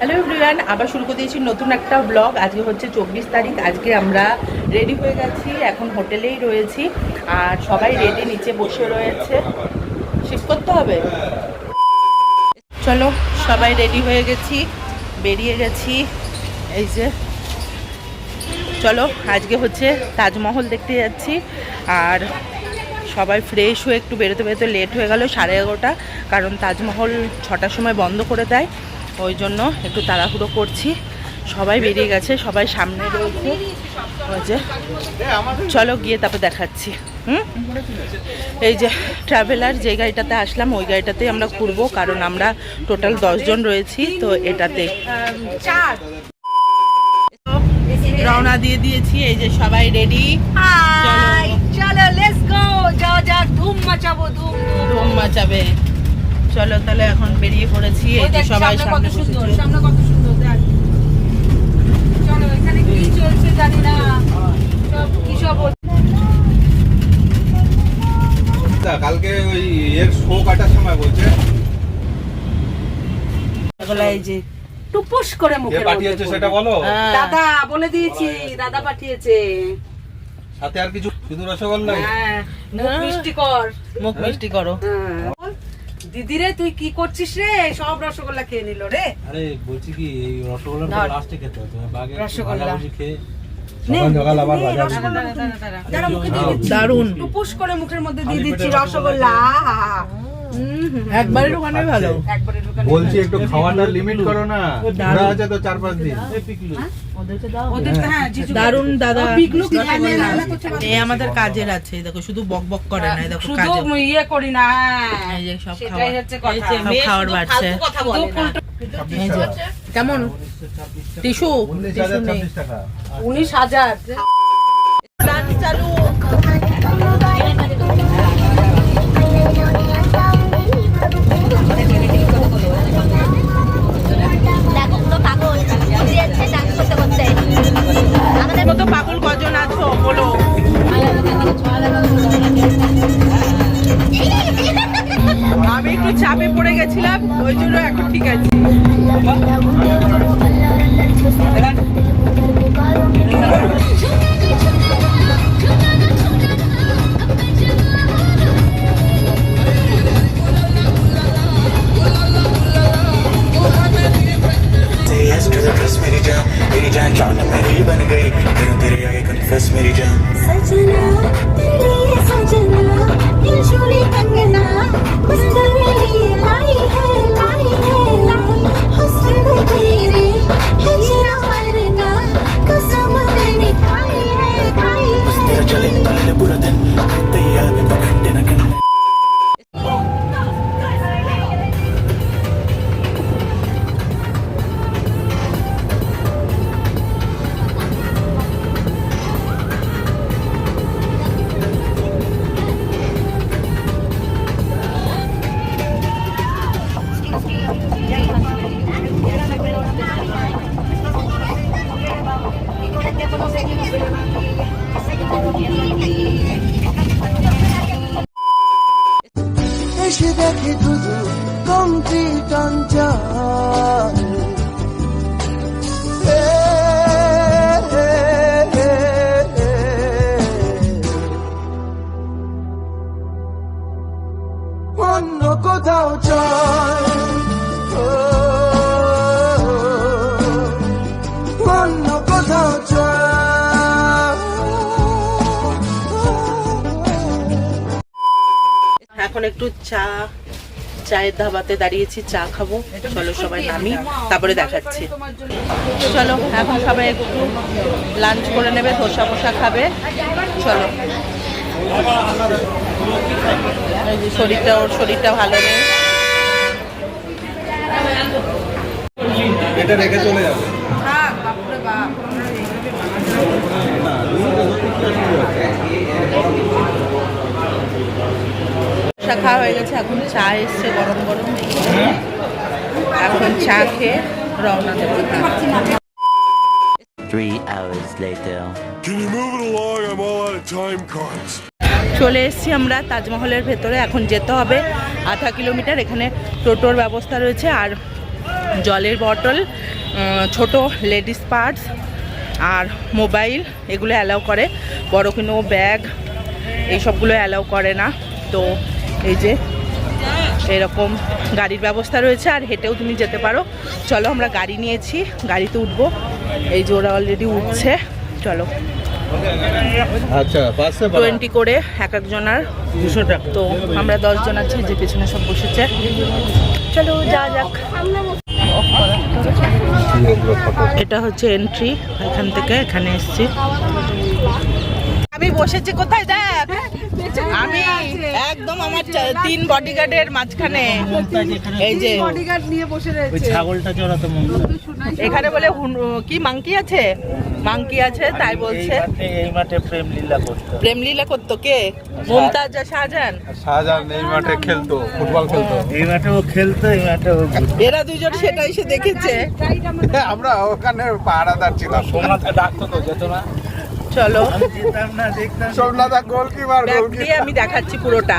Hello everyone, আবার শুরু করে দিয়েছি নতুন একটা ব্লগ। আজকে হচ্ছে 24 তারিখ। আজকে আমরা রেডি হয়ে গেছি, এখন হোটেলেই রয়েছি আর সবাই রেডি, নিচে বসে রয়েছে। শিফট করতে হবে। চলো, সবাই রেডি হয়ে গেছি, বেরিয়ে গেছি। এই যে চলো, আজকে হচ্ছে তাজমহল দেখতে যাচ্ছি। আর সবাই ফ্রেশ হয়ে একটু বেরোতে বেরোতে লেট হয়ে গেল 11:30, কারণ তাজমহল 6টার সময় বন্ধ করে দেয়, ওই জন্য একটু তাড়াহুড়ো করছি। সবাই বেরিয়ে গেছে, সবাই সামনে রয়েছে। ওই যে চলো গিয়ে তারপর দেখাচ্ছি। এই যে ট্রাভেলার যে গাড়িটাতে আসলাম, ওই গাড়িটাতেই আমরা ঘুরবো, কারণ আমরা টোটাল 10 জন রয়েছি, তো এটাতে রওনা দিয়ে দিয়েছি। এই যে সবাই রেডি, চলো লেটস গো, যাও যাও, ধুম মাচাবো, ধুম ধুম মাচাবে। চলো তাহলে এখন বেরিয়ে পড়েছি। এই যে সবাই সামনে সুন্দর, সামনে কত সুন্দর দেখ। চলো, এখানে কি চলছে জানি না, সব কি সব কালকে ওই এর শো কাটার সময় বলছে এগুলো এই যে টুপুস করে মুখে পাঠিয়েছে সেটা বলো। দাদা বলে দিয়েছি, দাদা পাঠিয়েছে। সাথে আর কিছু, শুধু রসগোল্লা? হ্যাঁ, মুখ মিষ্টি কর, মুখ মিষ্টি করো। দিদিরে তুই কি করছিস রে? সব রসগোল্লা খেয়ে নিল রে। আরে বলছি কি, এই রসগোল্লাটা লাস্টে খেতে হবে, বাগে রসগোল্লা খেয়ে সকাল আবার বাজার। দাঁড়া, মুখে দিয়ে দিচ্ছি। দারুন, টুপুস করে মুখের মধ্যে দিয়ে দিচ্ছি রসগোল্লা। একবারে ঢুকানোই ভালো। একবারে ঢুকানো। বলছি একটু খাওয়াটা লিমিট করো না, ঘোরা আছে তো 4-5 দিন। ওদের তো হ্যাঁ, জিজু দারুন দাদা, পিকলু কি খাবে না করছে। এই আমাদের কাজের আছে, দেখো শুধু বক বক করে না, দেখো শুধু কাজে ইয়ে করি না। এই যে সব সেটাই খাবার, হচ্ছে কথা। সব খাবার বাড়ছে। এই যে কেমন টিস্যু 19,026 টাকা। 19,000 ডান্স চালু। আমাদের মতো পাগল কজন আছো বলো? আমি একটু চাপে পড়ে গেছিলাম, ওই জন্য এখন ঠিক আছে। to the dress मेरी जान, मेरी जान जान मेरी बन गई, तेरे आगे कन्फेस मेरी जान। सजना तेरी है सजना, ये चूड़ी कंगना, बस तेरे लिए लाई है लाई हुस्न तेरे है जरा मरना, कसम मैंने खाई है। बस तेरा चले पहले बुरा दिन, तैयार तो घंटे न घंटे। এসে দেখে শুধু কমতি চঞ্চল, অন্য কোথাও চল, অন্য কোথাও চল। এখন একটু চায়ের ধাবাতে দাঁড়িয়েছি, চা খাবো। চলো সবাই নামি, তারপরে দেখাচ্ছি। চলো এখন সবাই একটু লাঞ্চ করে নেবে, ধোসা মোসা খাবে। চলো, এই যে ওর শরীরটা ভালো নেই। এটা রেখে চলে যাবে। খাওয়া হয়ে গেছে, এখন চা এসছে গরম গরম, এখন চা খেয়ে রওনা দেবো। 3 hours later. Can you move it along? I'm all out of time cards. চলে এসেছি আমরা তাজমহলের ভেতরে। এখন যেতে হবে 0.5 কিলোমিটার। এখানে টোটোর ব্যবস্থা রয়েছে, আর জলের বটল, ছোট লেডিস পার্স আর মোবাইল এগুলো অ্যালাউ করে, বড় কোনো ব্যাগ এইসবগুলো অ্যালাউ করে না। তো এই যে এরকম গাড়ির ব্যবস্থা রয়েছে, আর হেঁটেও তুমি যেতে পারো। চলো আমরা গাড়ি নিয়েছি, গাড়িতে উঠবো। এই যে ওরা অলরেডি উঠছে, চলো। আচ্ছা 20 করে এক একজনার 200 টাকা। তো আমরা 10 জন আছি, যে পেছনে সব বসেছে। চলো যা যাক। এটা হচ্ছে এন্ট্রি, এখান থেকে এখানে এসছি। আমি বসেছি কোথায় দেখ, আমি একদম আমার 3 বডিগার্ডের মাঝখানে। এই যে বডিগার্ড নিয়ে বসে রয়েছে, ছাগলটা চড়াতে মন এখানে বলে কি মাংকি আছে, মাংকি আছে তাই বলছে। এই মাঠে প্রেম লীলা করতো কে? মুমতাজ আর শাহজাহান। শাহজাহান এই মাঠে খেলতো, ফুটবল খেলতো। এই মাঠে ও খেলতো, এই মাঠে ও এরা দুজন সেটাই সে দেখেছে। আমরা ওখানে পাহারাদার ছিলাম। সোমনাথকে ডাকতো তো, যেত না? চলো যেতাম না, দেখতাম। সোমনাথ গোলকিপার, ব্যাগ দিয়ে আমি দেখাচ্ছি পুরোটা।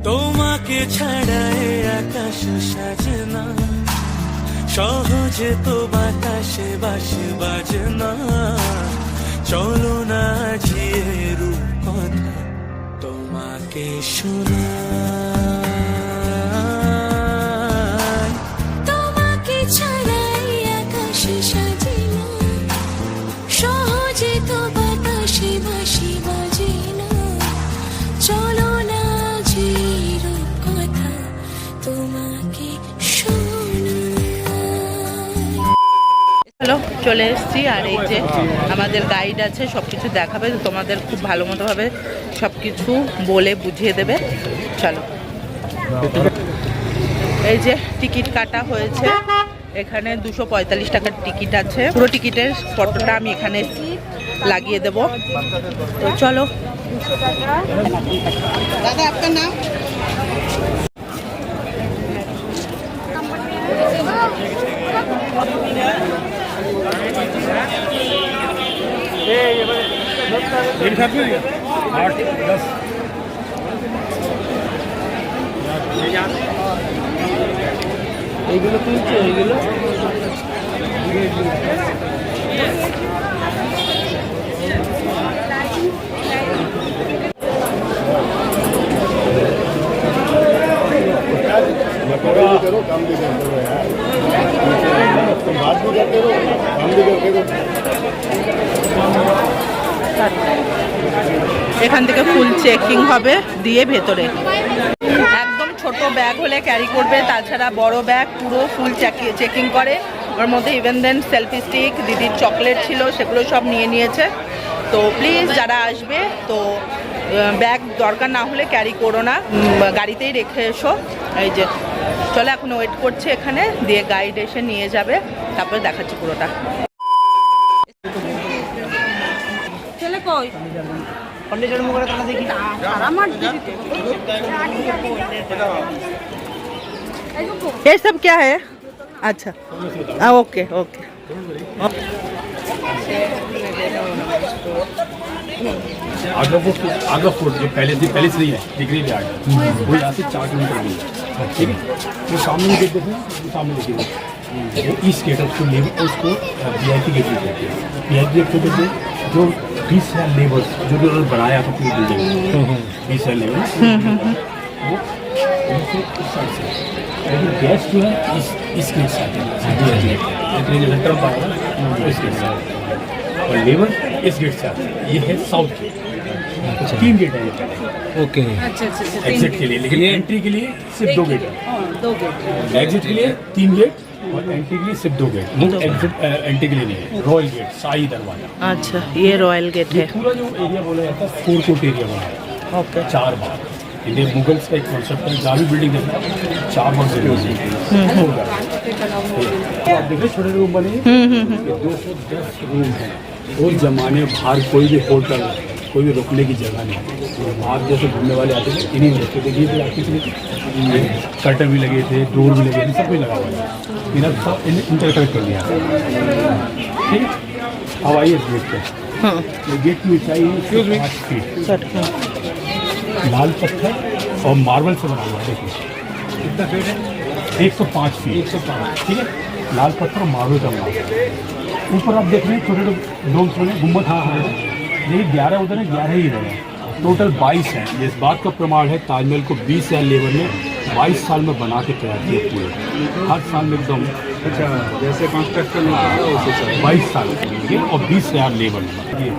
তোমাকে ছাড়ায় আকাশ সাজনা, সহজে তো বাতাসে বাসে বাজনা, চলো না জিয়ে রূপকথা তোমাকে শোনাই। তোমাকে ছাড়াই আকাশ সাজনা, সহজে তো বাতাসে বাসে বাজনা, চলো না জিয়ে রূপকথা তোমাকে চলো চলে এসেছি, আর এই যে আমাদের গাইড আছে, সব কিছু দেখাবে, তোমাদের খুব ভালো মতোভাবে সব কিছু বলে বুঝিয়ে দেবে। চলো, এই যে টিকিট কাটা হয়েছে, এখানে 245 টাকার টিকিট আছে। পুরো টিকিটের ফটোটা আমি এখানে লাগিয়ে দেব। তো চলো। দাদা আপনার নাম? এইগুলো তুলছে, এইগুলো এখান থেকে ফুল চেকিং হবে, দিয়ে ভেতরে একদম ছোট ব্যাগ হলে ক্যারি করবে, তাছাড়া বড় ব্যাগ পুরো ফুল চেকিং করে। ওর মধ্যে ইভেন দেন সেলফি স্টিক, দিদির চকলেট ছিল, সেগুলো সব নিয়ে নিয়েছে। তো প্লিজ যারা আসবে, তো ব্যাগ দরকার না হলে ক্যারি করো না, গাড়িতেই রেখে এসো। এই যে চলো, এখন ওয়েট করছে এখানে, দিয়ে গাইড এসে নিয়ে যাবে, তারপরে দেখাচ্ছি পুরোটা। ছেলে কই? আমার দিদি ये सब क्या है? अच्छा, ओके ओके। आगा फोर्ट जो पहले से नहीं है, डिग्री पे आ गया, वो यहाँ से 4 किलोमीटर दूर है, ठीक है। वो सामने गेट देखें, वो सामने देखिए, वो ईस्ट गेट है, उसको उसको VIP गेट भी कहते हैं। VIP गेट को कहते हैं जो 20 है लेबर्स जो भी उन्होंने बनाया था पूरी बिल्डिंग, 20 है लेबर, वो इस साइड से, लेकिन गैस जो है इस गेट से आती है, जो ट्रम्प आता है इस गेट से, और लेबर इस गेट से आती है। ये है साउथ गेट, 3 गेट है ये। ओके। अच्छा अच्छा अच्छा, एग्जिट के लिए, लेकिन एंट्री के लिए सिर्फ 2 गेट है। 2 गेट। एग्जिट के लिए 3 गेट और एंट्री के लिए सिर्फ 2 गेट। एग्जिट एंट्री के लिए नहीं है। रॉयल गेट, शाही दरवाजा। अच्छा, ये रॉयल गेट है। पूरा जो एरिया बोला जाता है 4 कोट एरिया बना है, ओके। 4 बाग। ये मुगल्स का एक कॉन्सेप्ट है, जहाँ भी बिल्डिंग देखना 4 बाग से आप देखिए छोटे रूम बने, 210 रूम है। उस जमाने बाहर कोई भी होटल, कोई भी रुकने की जगह नहीं, बाहर जैसे घूमने वाले आते थे इन्हीं में रुकते थे। ये कर्टन भी लगे थे, डोर भी लगे थे, सब कुछ लगा हुआ है। इन्हें सब इंटरकनेक्ट कर दिया, ठीक। अब आइए इस गेट पे। गेट की ऊंचाई है 5 फीट, लाल पत्थर और मार्बल से बना हुआ है। देखिए कितना फीट है, 105 फीट 105 ठीक है। लाल पत्थर और मार्बल का बना हुआ है। ऊपर आप देख रहे हैं छोटे छोटे डोम्स बने, गुम्बद हाँ ये 11 उधर है, 11 ही इधर है, टोटल 22 है। ये इस बात का प्रमाण है ताजमहल को 20 साल लेबर ने 22 साल में बना के तैयार किया पूरे, हर साल में एकदम अच्छा जैसे कंस्ट्रक्शन होता है उसी से 22 साल के और 20,000 लेबर में ये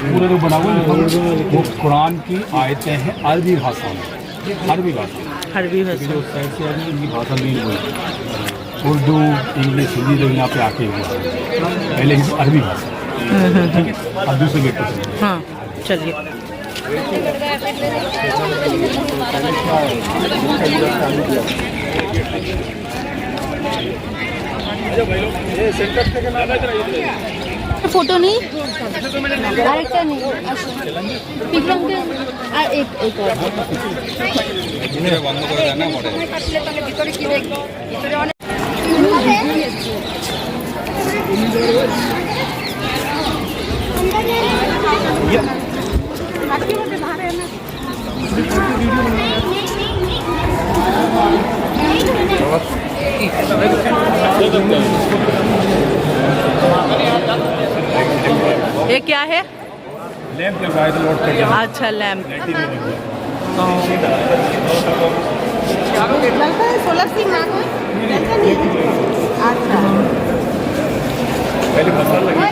पूरा जो बना हुआ है वो कुरान की आयतें हैं अरबी भाषा में, अरबी भाषा अरबी जो भाषा। साइड से अभी इनकी भाषा नहीं बोलती, उर्दू इंग्लिश हिंदी लोग यहाँ पे आके हुए हैं। पहले इनकी अरबी भाषा ठीक है। अब दूसरे गेट पर चलते हैं। हाँ चलिए। ফটো নেই আরেকটা নেই বিক্রমকে আর এক বন্ধ করে দেয় না মডেল ये क्या है? लैंप लगाए तो लोड कर दिया। अच्छा लैम्प। पहले मसाला लगे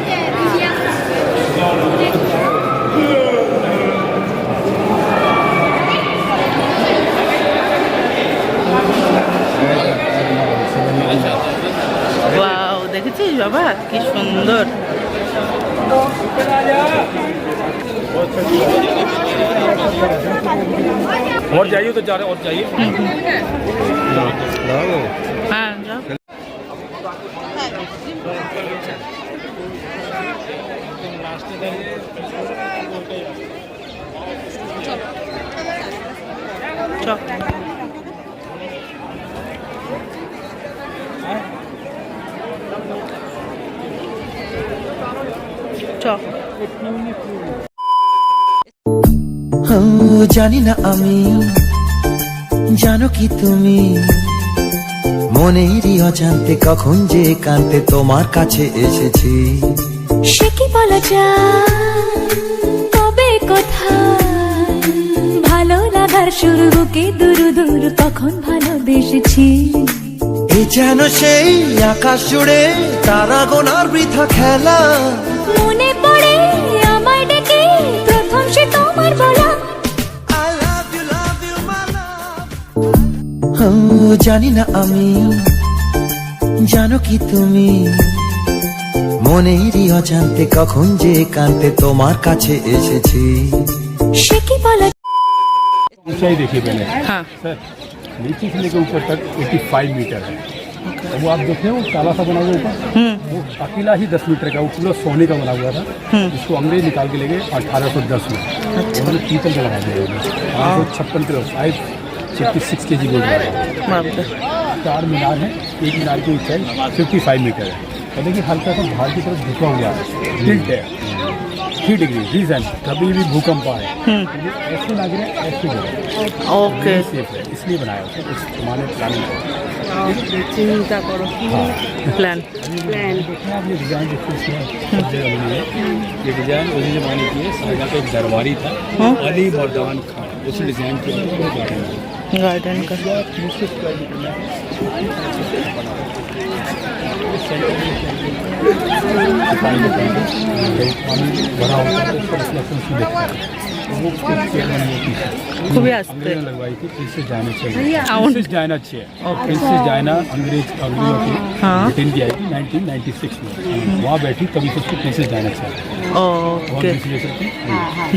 ওয়াও, দেখেছিস বাবা কি সুন্দর। और जाइए तो जा रहे और जाइए হ্যাঁ যাও। চল। চল। জানি না আমি জানো কি তুমি মনেরই অজান্তে কখন যে কান্তে তোমার কাছে এসেছি সে কি বলা যায় তবে কোথায় ভালো লাগার শুরু বুকে দূর দূর কখন ভালোবেসেছি এ যেন সেই আকাশ জুড়ে তারা গোনার বৃথা খেলা মনে পড়ে আমায় ডেকে প্রথম সে তোমার বলা I love you, my love. জানি না আমি জানো কি তুমি মনেরই অজান্তে কখন যে কান্তে তোমার কাছে এসেছি সে কি বলা ऊंचाई देखिए पहले हाँ सर नीचे से लेकर ऊपर तक 85 मीटर है। वो आप देख रहे हो काला सा बना हुआ ऊपर वो अकेला ही 10 मीटर का, वो पूरा सोने का बना हुआ था जिसको अंग्रेज निकाल के ले गए 1810 में। उन्होंने पीतल का लगा दिया 56 किलो 56 kg गोल्ड लगा। बाप रे। 4 मीनार है, एक मीनार की ऊंचाई 55 मीटर है और देखिए हल्का सा बाहर की तरफ झुका हुआ है, टिल्ट है 3 डिग्री। रीजन कभी भी भूकंप आए ऐसे ना गिरे ऐसे गिरे ओके। सेफ है इसलिए बनाया उस जमाने प्लानिंग চিন্তা করো প্ল্যান। देखिए आप ये डिजाइन देखिए इसमें सब जगह बनी है। ये डिजाइन उसी जमाने की है। शाहजहाँ का एक दरबारी था अली मर्दान खान, उस डिजाइन की गार्डन का भरा होता है उसका रिफ्लेक्शन उसमें देखता है। वो খুবই আস্তে। अंग्रेज ने लगवाई थी इससे जाना चाहिए, Sound. इससे जाना चाहिए, इससे जाना अंग्रेजों की हाँ। ब्रिटेन की आई थी 1996 में, वहाँ बैठी तभी से उसको प्रिंसेस जाना चाहिए। बहुत ओके। ले सकती हैं।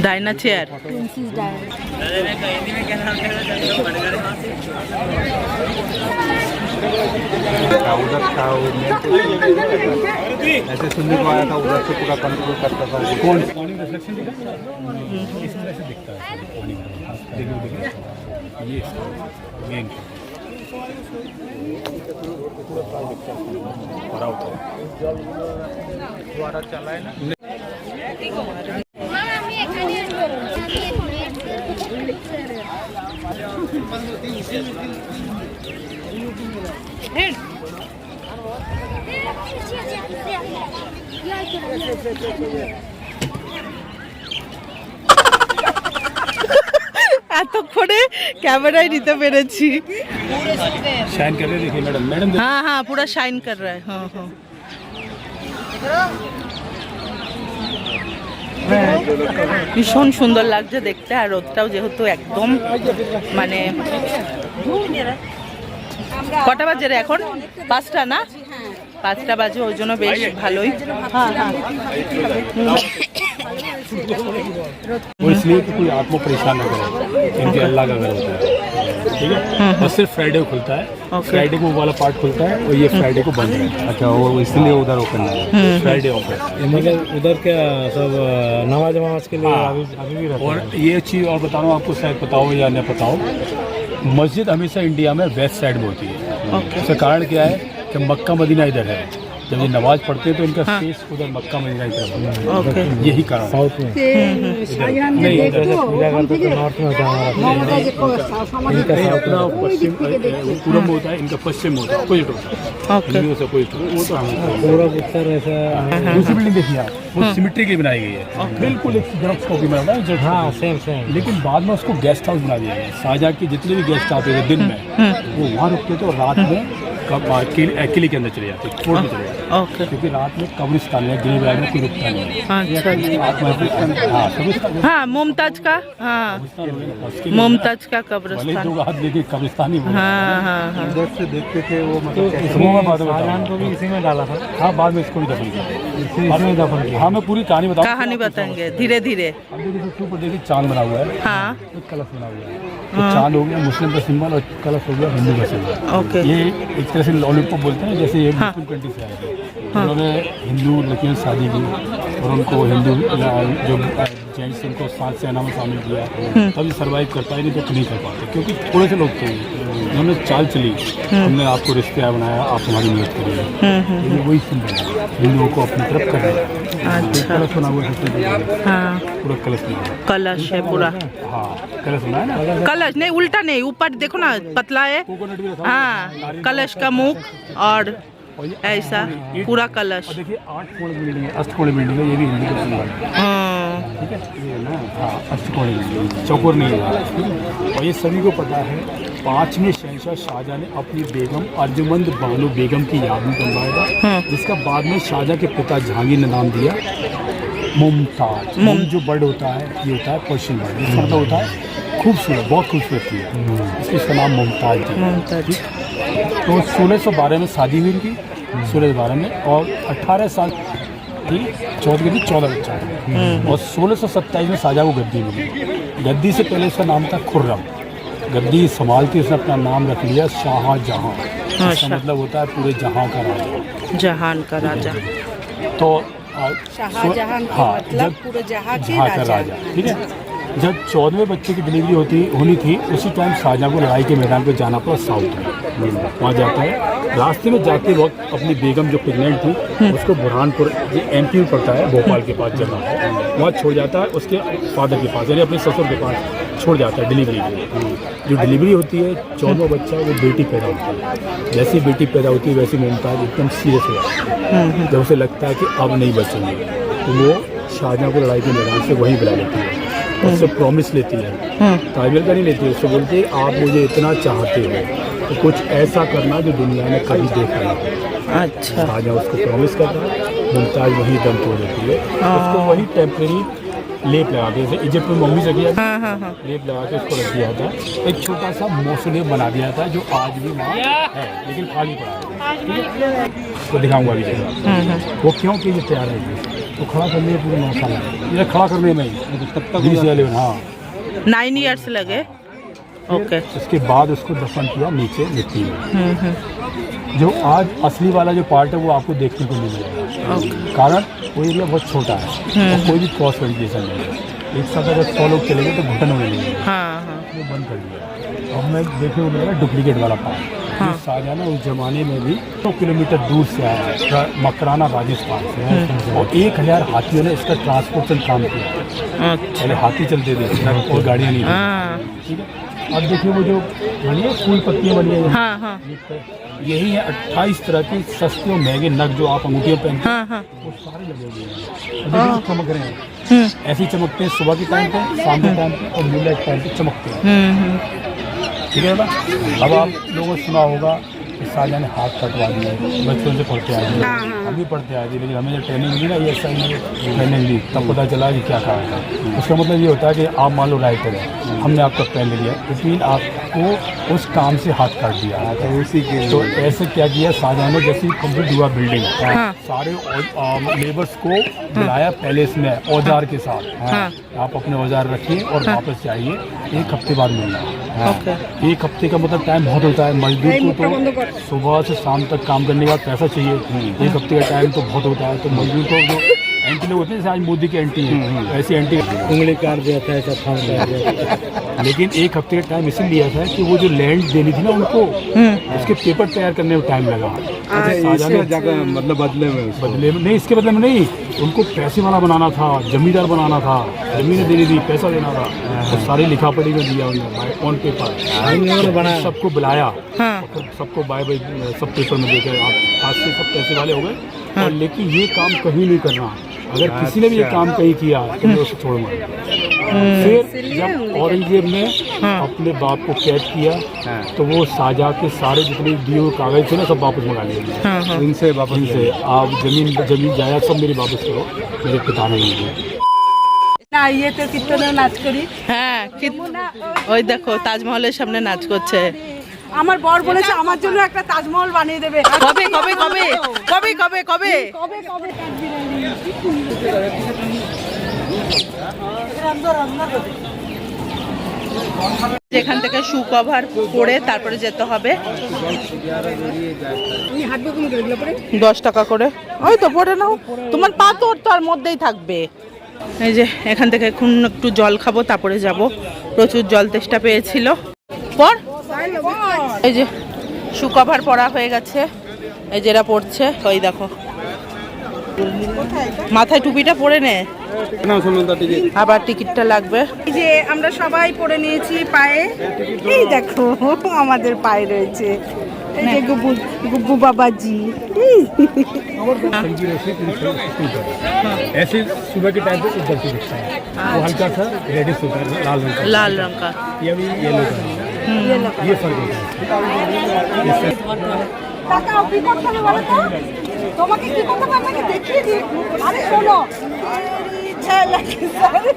Dyna chair. उधर था ऐसे सुनने को आया था उधर से पूरा कंट्रोल करता था। कौन पानी रिफ्लेक्शन दिखा इस तरह से दिखता है पानी का। देखिए देखिए ये मेन भरा होता है द्वारा चला है ना। এতক্ষণে ক্যামেরায় নিতে পেরেছি। शाइन कर रहे हैं, देखिए मैडम, मैडम देखिए। हाँ हाँ पूरा शाइन कर रहा है। हाँ हाँ ভীষণ সুন্দর লাগছে দেখতে, আর রোদটাও যেহেতু একদম মানে কটা বাজে রে এখন? 5টা না? 5টা বাজে, ওই জন্য বেশ ভালোই। হ্যাঁ হ্যাঁ वो इसलिए कि कोई आपको परेशान न करे, इनके अल्लाह का घर होता है, ठीक है। और सिर्फ फ्राइडे को खुलता है, फ्राइडे को वो वाला पार्ट खुलता है और ये फ्राइडे को बंद है। अच्छा, वो इसलिए उधर ओपन है, फ्राइडे ओपन। मतलब उधर क्या सब नमाज के लिए अभी भी रहता और ये चीज़ और बता रहा हूँ आपको, शायद पता हो या न पता हो, मस्जिद हमेशा इंडिया में वेस्ट साइड में होती है। उसका कारण क्या है कि मक्का मदीना इधर है, जब ये नमाज पढ़ते हैं तो इनका फेस उधर मक्का मदीना की तरफ होता है, यही कारण। साउथ में नहीं, इधर से पूजा करते तो नॉर्थ में होता है हमारा, इनका अपना पश्चिम पूरब में होता है, इनका पश्चिम में होता है, अपोजिट होता है, हिंदुओं से अपोजिट। वो तो हमें पूरा उत्तर ऐसा। दूसरी बिल्डिंग देखिए आप, वो सिमेट्री की बनाई गई है, बिल्कुल एक जेरॉक्स कॉपी में होता है। हाँ सेम सेम। लेकिन बाद में उसको गेस्ट हाउस बना दिया गया। शाहजहाँ के जितने भी गेस्ट आते थे दिन में, वो वहाँ रुकते थे और रात में किले के अंदर चले जाते, कोर्ट में चले जाते, ओके। क्योंकि रात में कब्रिस्तान है, गिरी में कोई रुकता नहीं है। अच्छा हाँ कब्रिस्तान, हाँ मुमताज का, हाँ मुमताज का भले कब्रिस्तान। दो हाथ लेके कब्रिस्तान ही बोला। हाँ हाँ हाँ इधर से देखते थे वो, मतलब शाहजहां को भी इसी में डाला था। हाँ बाद में इसको भी दफन किया, बाद में दफन किया। हाँ मैं पूरी कहानी बताऊँ, कहानी बताएंगे धीरे धीरे। अब देखिए इसके ऊपर देखिए चांद बना हुआ है, हाँ एक कलश बना हुआ है। तो चांद हो गया मुस्लिम का सिंबल और कलश हो गया हिंदू का सिंबल। ओके। ये एक तरह से लॉलीपॉप बोलते हैं, जैसे ये मुस्लिम कंट्री से आए थे, उन्होंने हिंदू लड़कियों से शादी की और उनको हिंदू जो जेंट्स उनको साथ सेना में शामिल किया, तभी सर्वाइव कर पाए, नहीं तो नहीं कर पाते, क्योंकि थोड़े से लोग थे। उन्होंने चाल चली, हमने आपको रिश्तेदार बनाया, आप हमारी मदद करिए, ये वही सिंबल है हिंदुओं को अपनी तरफ कर रहे हैं। अच्छा कलश बना हुआ है, हाँ पूरा कलश बना हुआ है। कलश है पूरा। हाँ कलश बना है ना, कलश नहीं, उल्टा नहीं, ऊपर देखो ना पतला है। कोकोनट भी रखा हुआ हाँ कलश का मुख और है। ऐसा पूरा कलश। और देखिए 8 कोण बिल्डिंग है, अष्टकोणी बिल्डिंग है, ये भी हिंदू का सिंबल है, हाँ ठीक है। ये ना हाँ अष्टकोणी बिल्डिंग, चौकोर नहीं है। और ये सभी को पता है 5वें शहंशाह शाहजहाँ ने अपनी बेगम अर्जुमंद बानो बेगम की याद में बनवाया था, जिसका बाद में शाहजहाँ के पिता जहांगीर ने नाम दिया मुमताज। जो बर्ड होता है ये होता है पर्शियन बर्ड, इसका मतलब होता है खूबसूरत, बहुत खूबसूरत है, इसका नाम मुमताज है। मुमताज। तो 1612 में शादी हुई इनकी, 1612 में, और 18 साल थी, 14 बच्चा था। और 1627 में शाहजहाँ को गद्दी मिली। गद्दी से पहले इसका नाम था खुर्रम। गद्दी संभालती उसने अपना नाम रख लिया शाहजहाँ। इसका मतलब होता है पूरे जहाँ का राजा, जहान का राजा। तो शाहजहां का मतलब पूरे जहां का राजा, ठीक है। जब 14वें बच्चे की डिलीवरी होनी थी, उसी टाइम शाहजहाँ को लड़ाई के मैदान पर जाना पड़ा, साउथ में वहाँ जाता है। रास्ते में जाते वक्त अपनी बेगम जो प्रेगनेंट थी उसको बुरहानपुर, जो MP में पड़ता है, भोपाल के पास जगह है, वहाँ छोड़ जाता है, उसके फादर के पास, यानी अपने ससुर के पास छोड़ जाता है डिलीवरी के लिए। जो डिलीवरी होती है 14वां बच्चा, वो बेटी पैदा होती है। जैसे बेटी पैदा होती है वैसे मुमताज एकदम सीरियस हो जाती है। जब उसे लगता है कि अब नहीं बचेंगे, तो वो शाहजहाँ को लड़ाई के मैदान से वहीं बुला लेती है, उससे प्रॉमिस लेती है, ताजमहल का नहीं लेती है, उससे बोलती है आप मुझे इतना चाहते हो तो कुछ ऐसा करना जो दुनिया में कभी देखा नहीं। अच्छा। शाहजहाँ उसको प्रॉमिस करता है, मुमताज वहीं दम तोड़ देती है, उसको वही टेम्परेरी लेप लगा के, जैसे इजिप्ट में मम्मी से किया था, लेप लगा के उसको रख दिया था। एक छोटा सा मौसोलियम बना दिया था जो आज भी वहाँ है, लेकिन खाली पड़ा है, ठीक है। तो दिखाऊंगा अभी जगह वो क्यों कि ये तैयार है, तो खड़ा करने में पूरे 9 साल लगे, ये खड़ा करने में ही तब तक 20 हाँ 9 इयर्स लगे। ओके। उसके बाद उसको दफन किया नीचे मिट्टी में। जो आज असली वाला जो पार्ट है वो आपको देखने को नहीं मिलेगा, कारण वो एरिया बहुत छोटा है और कोई भी क्रॉस वेंटिलेशन नहीं है। एक साथ अगर 100 लोग चले गए तो घुटन होने लगेगी, वो बंद कर दिया। अब मैं देखने को मिलेगा डुप्लीकेट वाला पार्ट। शाहजहाँ ने उस जमाने में भी 2 किलोमीटर दूर से आया है, मकराना राजस्थान से, और 1000 हाथियों ने इसका ट्रांसपोर्टेशन काम किया। पहले हाथी चलते थे और गाड़ियाँ नहीं थी, ठीक है। अब देखिए वो जो बनी है फूल पत्तियाँ बनी है, हाँ हाँ यही है 28 तरह के सस्ते और महंगे नग जो आप अंगूठियों पहनते हैं, हाँ हाँ वो सारे लगे हुए हैं। और देखिए चमक रहे हैं, ऐसे ही चमकते हैं सुबह के टाइम पे, शाम के टाइम पे और मूनलाइट टाइम पे चमकते हैं। ठीक है ना। अब आप लोगों ने सुना होगा कि शाहजहाँ ने हाथ कटवा दिए, बचपन से पढ़ते आए थे, हम भी पढ़ते आए थे, लेकिन हमें जब ट्रेनिंग मिली ना ये सब ट्रेनिंग ली तब पता चला कि क्या कहा है। उसका मतलब ये होता है कि आप मान लो राइटर है, हमने आपका पेन ले लिया, लेकिन आपको उस काम से हाथ काट दिया, तो उसी के तो ऐसे क्या किया शाहजहाँ ने, जैसे कंप्लीट हुआ बिल्डिंग, सारे लेबर्स को बुलाया पैलेस में औजार के साथ, आप अपने औजार रखिए और वापस जाइए, 1 हफ्ते बाद मिलना। 1 हफ्ते का मतलब टाइम बहुत होता है, मजदूर को तो सुबह से शाम तक काम करने के बाद पैसा चाहिए, 1 हफ्ते का टाइम तो बहुत होता है। तो मजदूर को जो एंटी लोग होते हैं, जैसे आज मोदी के एंटी हैं, ऐसे एंटी उंगली काट देता है, सब फाड़ देता है। लेकिन 1 हफ्ते का टाइम इसलिए लिया था कि वो जो लैंड देनी थी ना उनको, उसके पेपर तैयार करने में टाइम लगा। मतलब बदले में नहीं, इसके बदले में नहीं, उनको पैसे वाला बनाना था, जमींदार बनाना था, जमीनें देनी थी, पैसा देना था, तो सारी लिखा पढ़ी में दिया उन्होंने ऑन पेपर, बनाया, सबको बुलाया, सबको बाय बाय सब पेपर में देकर आप आज से सब पैसे वाले हो गए। और लेकिन ये काम कहीं नहीं करना, अगर किसी ने भी ये काम कहीं किया तो मैं उसे छोड़ूंगा। फिर जब औरंगजेब ने अपने बाप को कैद किया तो वो शाहजहाँ के सारे जितने दिए हुए कागज थे ना सब वापस मंगा लिए, इनसे आप जमीन जायदाद सब मेरी वापस करो, मेरे पिता ने না ইয়েতে কীর্তনে নাচ করি। হ্যাঁ ওই দেখো তাজমহলের সামনে নাচ করছে। আমার বর বলেছে আমার জন্য একটা তাজমহল বানিয়ে দেবে। কবে কবে কবে কবে কবে কবে কবে কবে যেখান থেকে শু কভার পরে তারপরে যেতে হবে 10 টাকা করে। ওই তো পরে নাও, তোমার পা তো তার মধ্যেই থাকবে। এই যে এখান থেকে এখন একটু জল খাবো, তারপরে যাব। প্রচুর জল তেষ্টা পেয়েছিল। পর এই যে শু কভার পরা হয়ে গেছে, এই যেটা পড়ছে, ওই দেখো মাথায় টুপিটা পরে নে, আবার টিকিটটা লাগবে। এই যে আমরা সবাই পরে নিয়েছি পায়ে, এই দেখো আমাদের পায়ে রয়েছে এই যে গুব্বু গুব্বু বাবাজি। ऐसे सुबह के टाइम पे इधर से दिखता है, वो हल्का सा रेडिश होता है, लाल रंग का, ये भी येलो का, ये फर्क होता है। টাকা কি করতে হবে বলো তো, তোমাকে কি করতে হবে আমাকে দেখিয়ে দিই। আরে শোনো তেরি ঝলক সারে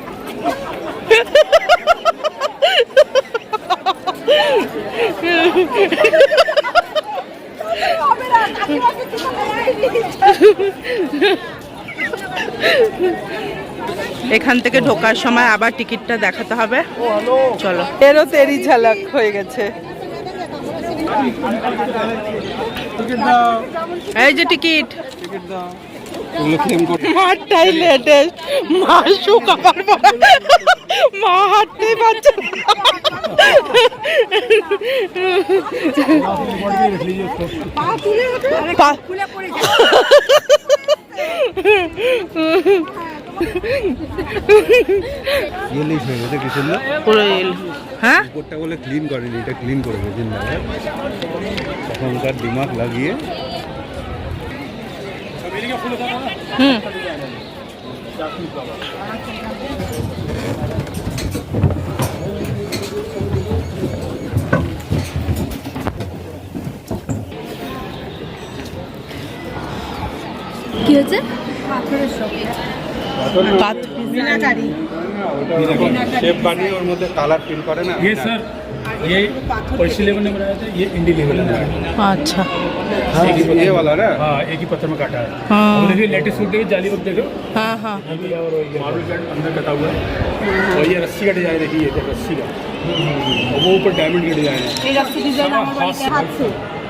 এখান থেকে ঢোকার সময় আবার টিকিটটা দেখাতে হবে। চলো, এরও তেরি ঝলক হয়ে গেছে। এই যে টিকিট, মারটাই লেটেস্ট, মা শু কভার পরা, মা হাঁটতেই পারছে পুরো এলো। হ্যাঁ উপরটা বলে ক্লিন করেনি, এটা ক্লিন করে দিন না, তখনকার দিমাগ লাগিয়ে। কি হচ্ছে? शेप बानिए और मध्य कलर फिल करे ना। ये सर ये पर्शिया लेवल ने बनाया था, ये इंडी लेवल ने बनाया था। अच्छा ये वाला ना, हाँ एक ही पत्थर में काटा है। हाँ। और देखिए लेटेस्ट सूट देखिए, जाली वर्क देखो, हाँ हाँ और मार्बल पैंट अंदर कटा हुआ है, और ये रस्सी का डिजाइन देखिए, ये रस्सी का, और वो ऊपर डायमंड का डिजाइन है। এই রাস্তা ডিজাইন আমার বাড়িতে হাত से।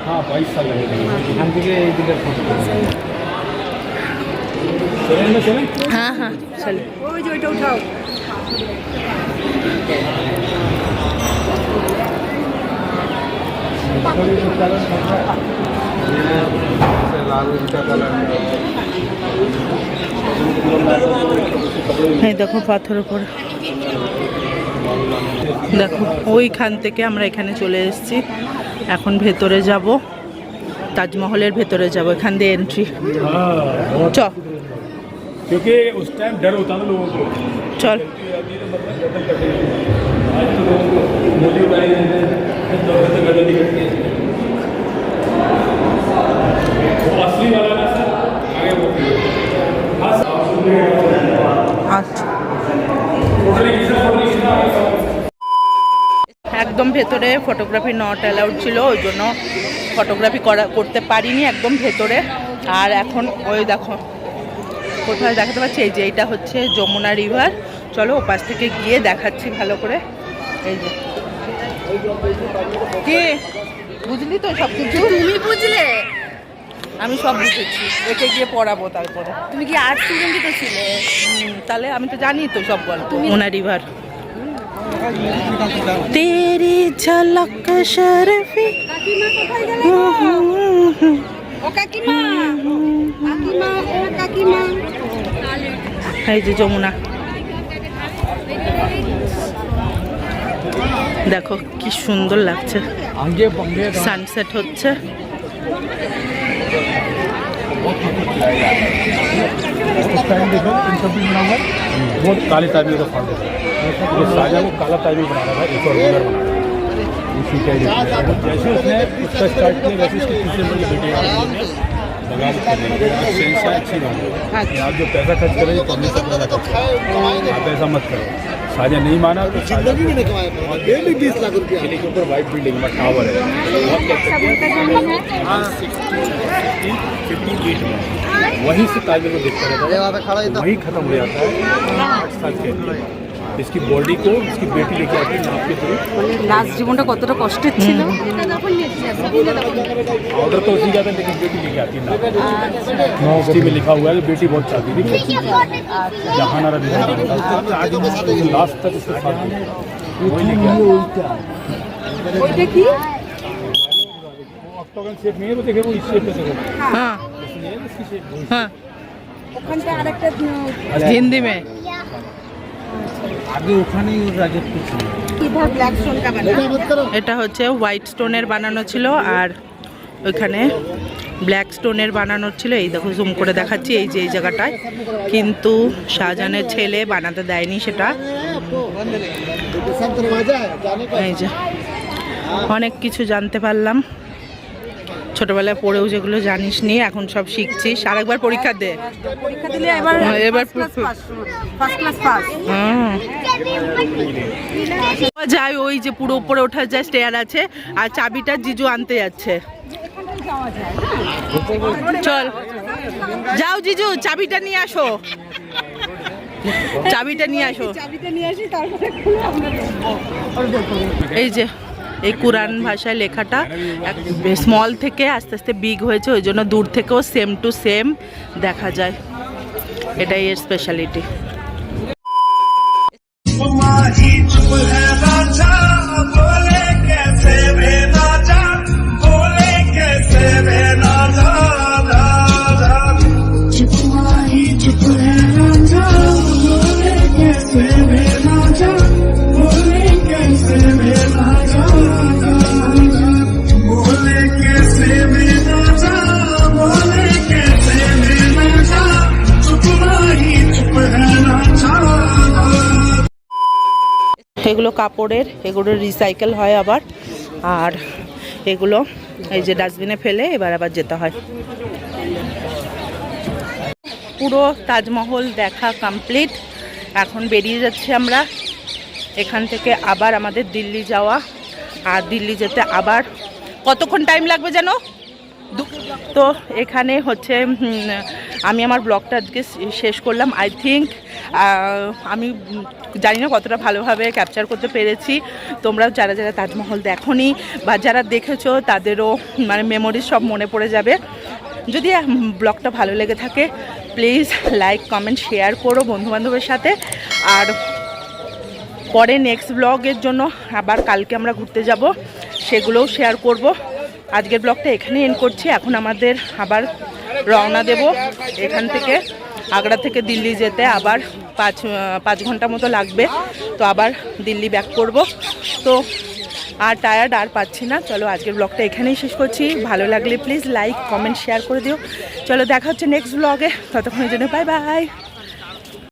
हाँ 22 साल लगेगा। हम देखिए इधर चलें में चलें। हाँ हाँ चलो। ওই যে ওইটা উঠাও। लाल का कलर এই দেখো পাথর উপর দেখো ওইখান থেকে আমরা এখানে চলে এসেছি, এখন ভেতরে যাব, তাজমহলের ভেতরে যাব, এখান দিয়ে এন্ট্রি। চ क्योंकि उस टाइम डर होता था लोगों को। চল। असली वाला ना सर आगे वो আচ্ছা, একদম ভেতরে ফটোগ্রাফি নট অ্যালাউড ছিল, ওই জন্য ফটোগ্রাফি করতে পারিনি একদম ভেতরে। আর এখন ওই দেখো কোথায় দেখাতে পাচ্ছি, এই যে এইটা হচ্ছে যমুনা রিভার। চলো ওপাশ থেকে গিয়ে দেখাচ্ছি ভালো করে। এই যে কি বুঝলি তো সব কিছু? তুমি বুঝলে? আমি সব বুঝেছি, একে গিয়ে পড়াবো তারপরে। তুমি কি আর্ট স্টুডেন্টই তো ছিলে? তাহলে আমি তো জানি তো সব গল্প। যমুনা রিভার। তেরি ঝলক শরফি। কাকিমা কোথায় গেল? ও কাকিমা, কাকিমা, ও কাকিমা। এই যে যমুনা, দেখো কি সুন্দর লাগছে, সানসেট হচ্ছে। उस टाइम देखो इन सब भी बना हुआ है, बहुत काले ताबी का फॉर्म है। ये साजा को काला ताबी बना रहा था, एक और बना रहा था। इसी का जैसे उसने उसका स्टार्ट किया वैसे उसके पीछे मेरी बेटी बगावत कर रही है। अच्छी बात है, आप जो पैसा खर्च करें पब्लिक का पैसा खर्च करें, आप ऐसा मत करो। साजा नहीं माना तो जिंदगी में नहीं कमाया, 20 लाख रुपया के ऊपर वाइट बिल्डिंग में टावर है, वहीं से ताजमहल को देखता रहता है, वहीं खत्म हो जाता है। 8 साल के इसकी बॉडी को इसकी बेटी लेके आती है नाप के थ्रू। লাস্ট জীবনটা কতটা কষ্টের ছিল। ऑर्डर तो उसी का था लेकिन बेटी लेके आती है नाप के। हिस्ट्री में लिखा हुआ है कि बेटी बहुत चाहती थी जहान आरा लास्ट तक उसके साथ वही लेके आती। ওইটা কি? ऑक्टागन शेप नहीं है, वो देखे वो इस शेप में देखो। हाँ हाँ, ওখানটা আরেকটা হিন্দি में আগে ওখানেই ওর রাজত্ব ছিল। ইধার ব্ল্যাক স্টোন কা বানা। এটা হচ্ছে হোয়াইট স্টোনের বানানো ছিল, আর ওইখানে ব্ল্যাক স্টোনের বানানো ছিল। এই দেখো জুম করে দেখাচ্ছি, এই যে এই জায়গাটায়, কিন্তু শাহজাহানের ছেলে বানাতে দেয়নি সেটা। এই যে অনেক কিছু জানতে পারলাম, ছোটবেলায় পড়েও যেগুলো জানিস নি এখন সব শিখছিস। আরেকবার পরীক্ষা দে, পরীক্ষা দিলে এবার এবার ফার্স্ট ক্লাস পাস। যাই, ওই যে পুরো উপরে ওঠা যায়, স্টেয়ার আছে, আর চাবিটা জিজু আনতে যাচ্ছে। চল যাও জিজু, চাবিটা নিয়ে আসো, চাবিটা নিয়ে আসো। চাবিটা নিয়ে আসি, তারপরে খুলে আমরা দেখবো। এই যে এই কোরআন ভাষায় লেখাটা স্মল থেকে আস্তে আস্তে বিগ হয়েছে, ওই জন্য দূর থেকেও সেম টু সেম দেখা যায়, এটাই এর স্পেশালিটি। এগুলো কাপড়ের, এগুলো রিসাইকেল হয় আবার, আর এগুলো এই যে ডাস্টবিনে ফেলে এবার আবার যেতে হয়। পুরো তাজমহল দেখা কমপ্লিট, এখন বেরিয়ে যাচ্ছি আমরা এখান থেকে। আবার আমাদের দিল্লি যাওয়া, আর দিল্লি যেতে আবার কতক্ষণ টাইম লাগবে জানো? তো এখানে হচ্ছে আমি আমার ব্লগটা আজকে শেষ করলাম। আই থিঙ্ক আমি জানি না কতটা ভালোভাবে ক্যাপচার করতে পেরেছি। তোমরা যারা যারা তাজমহল দেখোনি বা যারা দেখেছো তাদেরও মানে মেমোরিজ সব মনে পড়ে যাবে। যদি ব্লগটা ভালো লেগে থাকে প্লিজ লাইক কমেন্ট শেয়ার করো বন্ধুবান্ধবের সাথে। আর পরে নেক্সট ব্লগের জন্য আবার কালকে আমরা ঘুরতে যাব, সেগুলোও শেয়ার করব। আজকের ব্লগটা এখানে এন্ড করছি, এখন আমাদের আবার রওনা দেব এখান থেকে। আগ্রা থেকে দিল্লি যেতে আবার 5 ঘন্টা মতো লাগবে। তো আবার দিল্লি ব্যাক করব। তো আর টায়ার্ড আর পাচ্ছি না। চলো আজকের ব্লগটা এখানেই শেষ করছি। ভালো লাগলে প্লিজ লাইক কমেন্ট শেয়ার করে দিও। চলো দেখা হচ্ছে নেক্সট ব্লগে, ততক্ষণের জন্য বাই বাই।